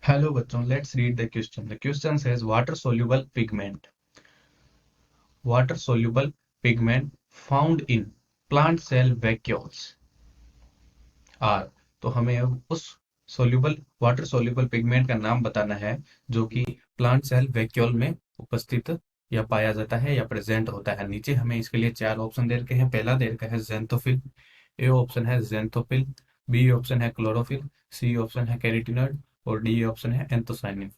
Hello बच्चों, let's read the question. The question says water soluble pigment. Water soluble pigment found in plant cell vacuoles are. तो हमें अब उस soluble water soluble pigment का नाम बताना है जो कि प्लांट सेल वैक्यूल में उपस्थित या पाया जाता है या प्रेजेंट होता है। नीचे हमें इसके लिए चार ऑप्शन दे रखे हैं। पहला दे रखा है जेंथोफिल, ए ऑप्शन है जेंथोफिल, बी ऑप्शन है क्लोरोफिल, सी ऑप्शन है कैरोटीनॉइड और डी ऑप्शन है एंथोसाइनिन।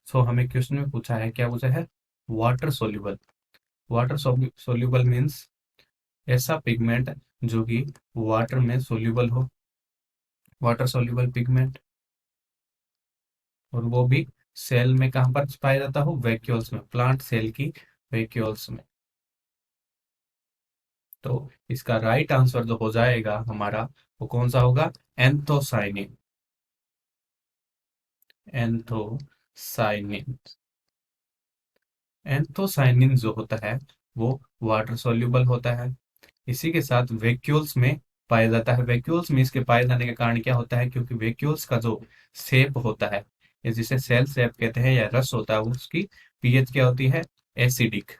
सो हमें क्वेश्चन में पूछा है, क्या पूछा है? Water soluble. Water soluble means ऐसा पिगमेंट जो कि वाटर में सोल्यूबल हो, वाटर सोल्यूबल पिगमेंट, और वो भी सेल में कहाँ पर पाया जाता हो? वैक्यूल्स में, प्लांट सेल की वैक्यूल्स में। तो इसका राइट आंसर जो हो जाएगा हमारा, वो कौन सा होगा? एंथोसाइनिन। एंथोसाइनिन। एंथोसाइनिन जो होता है वो वाटर सोल्यूबल होता है। इसी के साथ वैक्यूल्स में पाया जाता है। वैक्यूल्स में इसके पाए जाने का कारण क्या होता है? क्योंकि वैक्यूल्स का जो शेप होता है, या जिसे सेल शेप कहते हैं या रस होता है, उसकी पीएच क्या होती है? एसिडिक।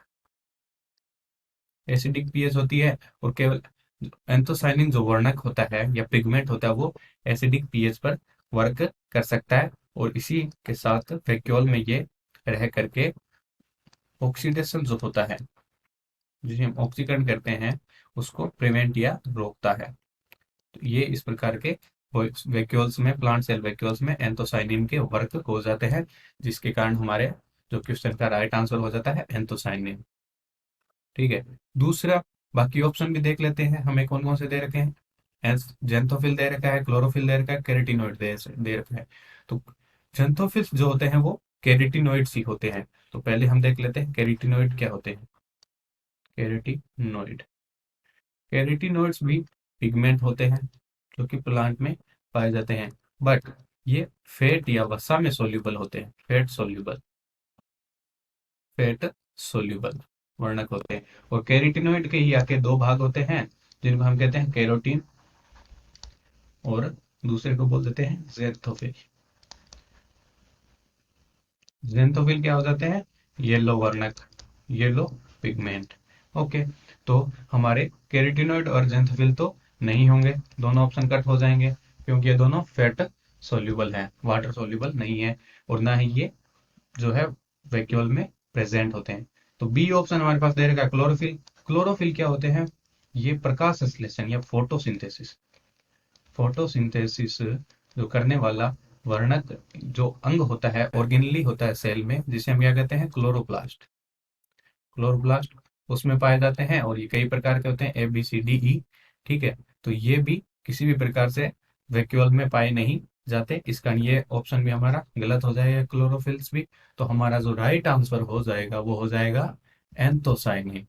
एसिडिक पीएच होती है। और केवल एंथोसाइनिन जो वर्णक होता है या पिगमेंट होता है, वो एसिडिक पीएच पर वर्क कर सकता है। और इसी के साथ वैक्यूल में ये रह करके ऑक्सीडेशन जो होता है, जिसे हम ऑक्सीकरण करते हैं, उसको प्रिवेंट या रोकता है। तो ये इस प्रकार के वैक्यूल्स में, प्लांट सेल वैक्यूल्स में एंथोसाइनिन के वर्क हो जाते हैं, जिसके कारण हमारे जो क्वेश्चन का राइट आंसर हो जाता है एंथोसाइनिन। ठीक है। दूसरा, बाकी ऑप्शन भी देख लेते हैं, हमें कौन कौन से दे रखे हैं। जेंथोफिल दे रखा है, क्लोरोफिल दे रखा है, कैरोटीनॉइड दे रखा है। तो जेंथोफिल जो होते हैं वो कैरोटीनॉइड्स ही होते हैं। तो पहले हम देख लेते हैं कैरोटीनॉइड क्या होते हैं। कैरोटीनॉइड, कैरोटीनॉइड्स भी पिगमेंट होते हैं जो कि प्लांट में पाए जाते हैं, बट ये फैट या वसा में सोल्यूबल होते हैं। फैट सोल्यूबल, फैट सोल्यूबल वर्णक होते हैं। और कैरोटीनॉइड के ही आके दो भाग होते हैं, जिनको हम कहते हैं कैरोटीन, और दूसरे को बोल देते हैं ज़ैंथोफिल। ज़ैंथोफिल क्या हो जाते हैं? येलो वर्णक, येलो पिगमेंट। ओके। तो हमारे कैरोटीनॉइड और ज़ैंथोफिल तो नहीं होंगे, दोनों ऑप्शन कट हो जाएंगे, क्योंकि ये दोनों फैट सोल्यूबल हैं, वाटर सोल्यूबल नहीं है। और ना ही ये जो है वैक्यूल में प्रेजेंट होते हैं। तो बी ऑप्शन हमारे पास दे रखा है क्लोरोफिल। क्लोरोफिल क्या होते हैं? ये प्रकाश संश्लेषण या फोटोसिंथेसिस, फोटोसिंथेसिस जो करने वाला वर्णक जो अंग होता है, ऑर्गेनली होता है सेल में, जिसे हम क्या कहते हैं? क्लोरोप्लास्ट। क्लोरोप्लास्ट उसमें पाए जाते हैं, और ये कई प्रकार के होते हैं, ABCDE। ठीक है। तो ये भी किसी भी प्रकार से वैक्यूल में पाए नहीं जाते। इसका ये ऑप्शन भी हमारा गलत हो जाएगा, क्लोरोफिल्स भी। तो हमारा जो राइट आंसर हो जाएगा वो हो जाएगा एंथोसाइनिन।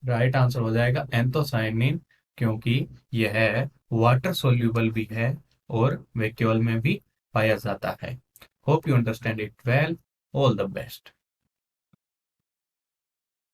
राइट आंसर हो जाएगा एंथोसाइनिन, क्योंकि यह वाटर सोल्यूबल भी है और वैक्यूल में भी पाया जाता है। Hope you understand it well. All the best.